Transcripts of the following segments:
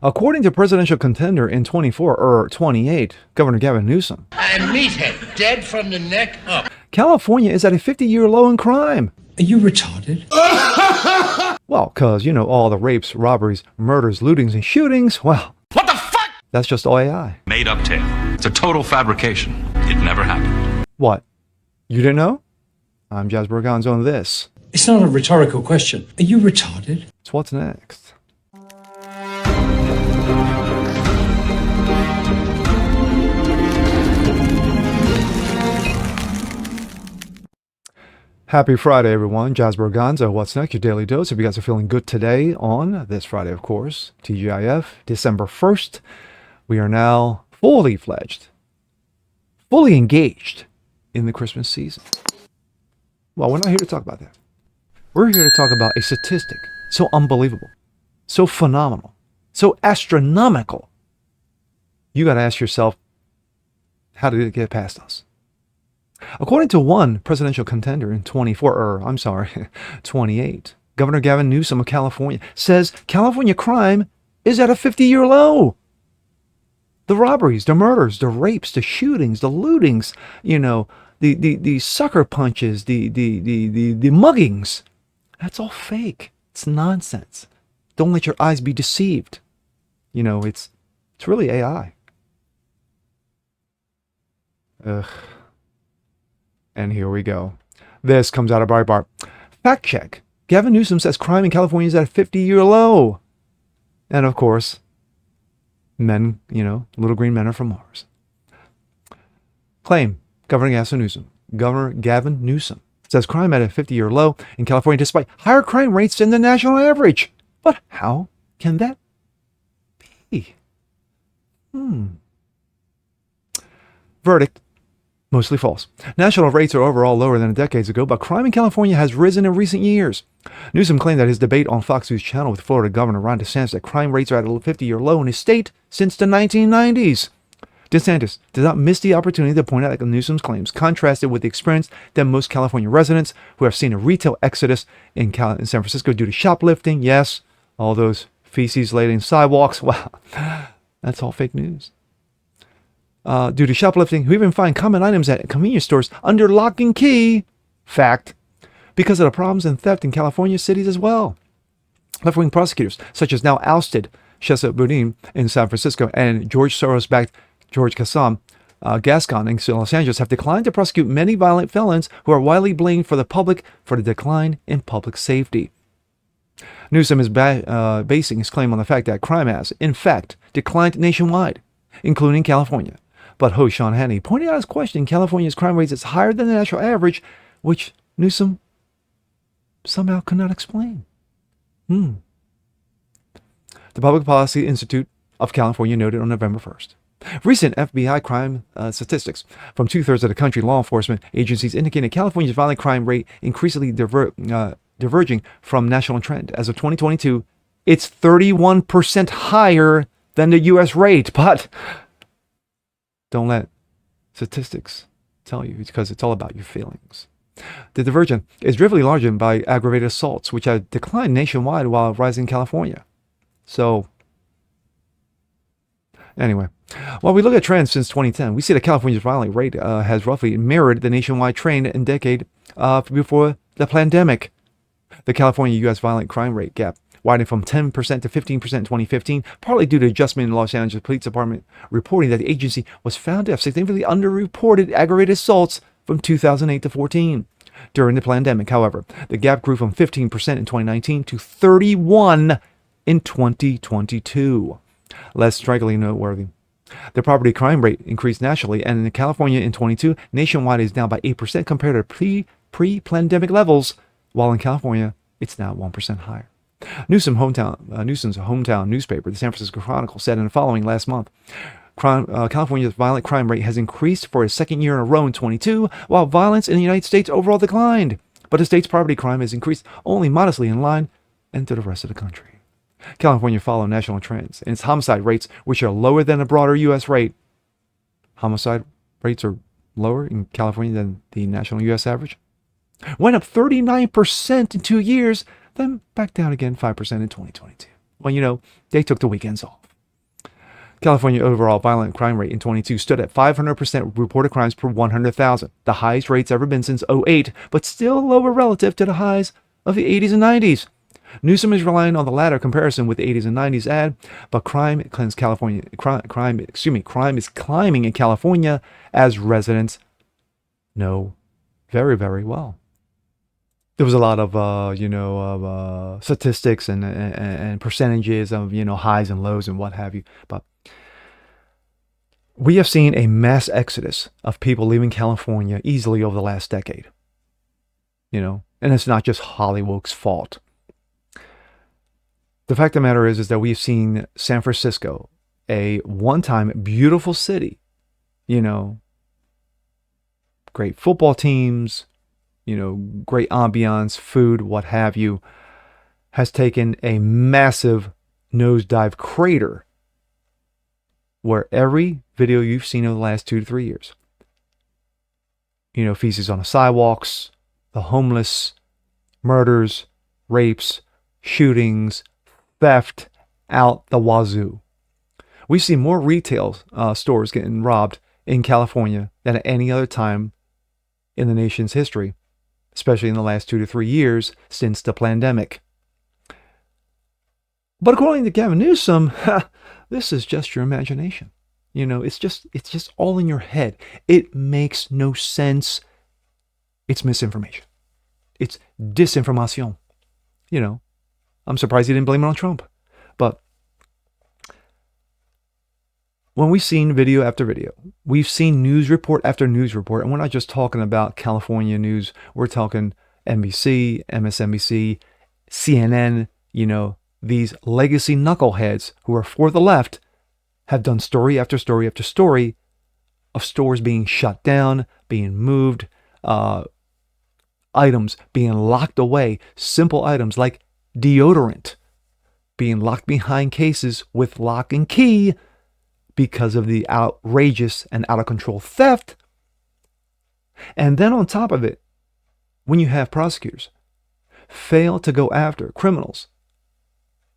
According to presidential contender in 24 or 28, Governor Gavin Newsom, I'm meathead, dead from the neck up. California is at a 50-year low in crime. Are you retarded? Well, because, all the rapes, robberies, murders, lootings, and shootings, well, What the fuck? that's just all AI. Made up tale. It's a total fabrication. It never happened. What? You didn't know? I'm Jasper Gonzo, and this It's not a rhetorical question. Are you retarded? is What's Next. Happy Friday, everyone. Jasper Gonzo, What's Next? Your daily dose. If you guys are feeling good today on this Friday, of course, TGIF, December 1st, we are now fully fledged, fully engaged in the Christmas season. Well, we're not here to talk about that. We're here to talk about a statistic so unbelievable, so phenomenal, so astronomical. You got to ask yourself, how did it get past us? According to one presidential contender in 28, Governor Gavin Newsom of California says California crime is at a 50-year low. The robberies, the murders, the rapes, the shootings, the lootings, the sucker punches, the muggings, that's all fake. It's nonsense. Don't let your eyes be deceived. It's really AI. Ugh. And here we go. This comes out of Breitbart. Fact check. Gavin Newsom says crime in California is at a 50-year low. And of course, men, little green men are from Mars. Claim. Governor Gavin Newsom says crime at a 50-year low in California despite higher crime rates than the national average. But how can that be? Verdict. Mostly false. National rates are overall lower than decades ago, but crime in California has risen in recent years. Newsom claimed that his debate on Fox News Channel with Florida Governor Ron DeSantis that crime rates are at a 50-year low in his state since the 1990s. DeSantis did not miss the opportunity to point out that Newsom's claims contrasted with the experience that most California residents who have seen a retail exodus in San Francisco due to shoplifting. Yes, all those feces-laden sidewalks. Wow, that's all fake news. Due to shoplifting, who even find common items at convenience stores under lock and key. Fact. Because of the problems in theft in California cities as well. Left-wing prosecutors, such as now ousted Shesa Boudin in San Francisco and George Soros-backed George Gascon in Los Angeles, have declined to prosecute many violent felons who are widely blamed for the decline in public safety. Newsom is basing his claim on the fact that crime has, in fact, declined nationwide, including California. But host Sean Hannity pointed out his question, California's crime rate is higher than the national average, which Newsom somehow could not explain. The Public Policy Institute of California noted on November 1st. Recent FBI crime statistics from two-thirds of the country law enforcement agencies indicate that California's violent crime rate increasingly diverging from national trend. As of 2022, it's 31% higher than the U.S. rate, but don't let statistics tell you, because it's all about your feelings. The divergence is driven largely by aggravated assaults, which have declined nationwide while rising in California. So, anyway, while we look at trends since 2010, we see that California's violent rate has roughly mirrored the nationwide trend in decade before the pandemic. The California-U.S. violent crime rate gap widened from 10% to 15% in 2015, partly due to adjustment in Los Angeles Police Department reporting that the agency was found to have significantly underreported aggravated assaults from 2008 to 14. During the pandemic, however, the gap grew from 15% in 2019 to 31% in 2022. Less strikingly noteworthy, the property crime rate increased nationally, and in California in 22, nationwide is down by 8% compared to pre-pandemic levels, while in California, it's now 1% higher. Newsom's hometown newspaper, the San Francisco Chronicle, said in the following last month, California's violent crime rate has increased for a second year in a row in 22, while violence in the United States overall declined. But the state's property crime has increased only modestly in line and to the rest of the country. California followed national trends in its homicide rates, which are lower than the broader U.S. rate. Homicide rates are lower in California than the national U.S. average. Went up 39% in 2 years, then back down again 5% in 2022. Well, they took the weekends off. California overall violent crime rate in 22 stood at 500% reported crimes per 100,000, the highest rates ever been since '08, but still lower relative to the highs of the 80s and 90s. Newsom is relying on the latter comparison with the 80s and 90s ad, but crime is climbing in California, as residents know very, very well. There was a lot of statistics and percentages of highs and lows and what have you, but we have seen a mass exodus of people leaving California easily over the last decade. And it's not just Hollywood's fault. The fact of the matter is that we've seen San Francisco, a one-time beautiful city, great football teams, great ambiance, food, what have you, has taken a massive nosedive crater where every video you've seen over the last 2 to 3 years, feces on the sidewalks, the homeless, murders, rapes, shootings, theft out the wazoo. We see more retail stores getting robbed in California than at any other time in the nation's history, especially in the last 2 to 3 years since the pandemic. But according to Gavin Newsom, this is just your imagination. It's just all in your head. It makes no sense. It's misinformation. It's disinformation. I'm surprised he didn't blame it on Trump. But when we've seen video after video, we've seen news report after news report, and we're not just talking about California news. We're talking NBC, MSNBC, CNN, these legacy knuckleheads who are for the left have done story after story after story of stores being shut down, being moved, items being locked away, simple items like deodorant being locked behind cases with lock and key because of the outrageous and out of control theft. And then on top of it, when you have prosecutors fail to go after criminals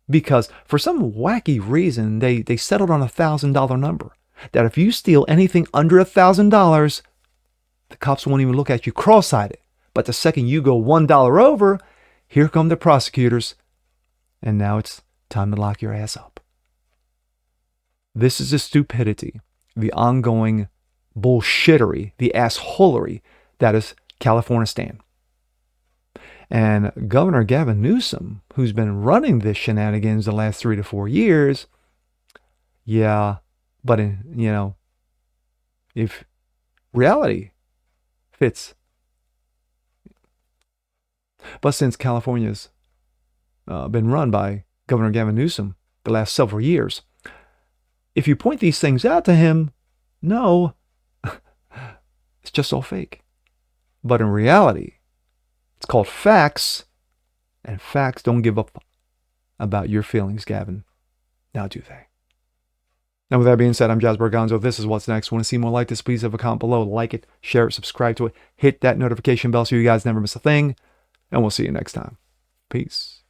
because for some wacky reason they settled on $1,000 number, that if you steal anything under $1,000, the cops won't even look at you cross-eyed. But the second you go $1 over, here come the prosecutors, and now it's time to lock your ass up. This is the stupidity, the ongoing bullshittery, the assholery that is Californistan. And Governor Gavin Newsom, who's been running this shenanigans the last 3 to 4 years, yeah, but if reality fits. But since California's been run by Governor Gavin Newsom the last several years, if you point these things out to him, no, it's just all fake. But in reality, it's called facts, and facts don't give up about your feelings, Gavin. Now do they? Now, with that being said, I'm Jazz Berganzo. This is What's Next. Want to see more like this? Please have a comment below. Like it, share it, subscribe to it. Hit that notification bell so you guys never miss a thing. And we'll see you next time. Peace.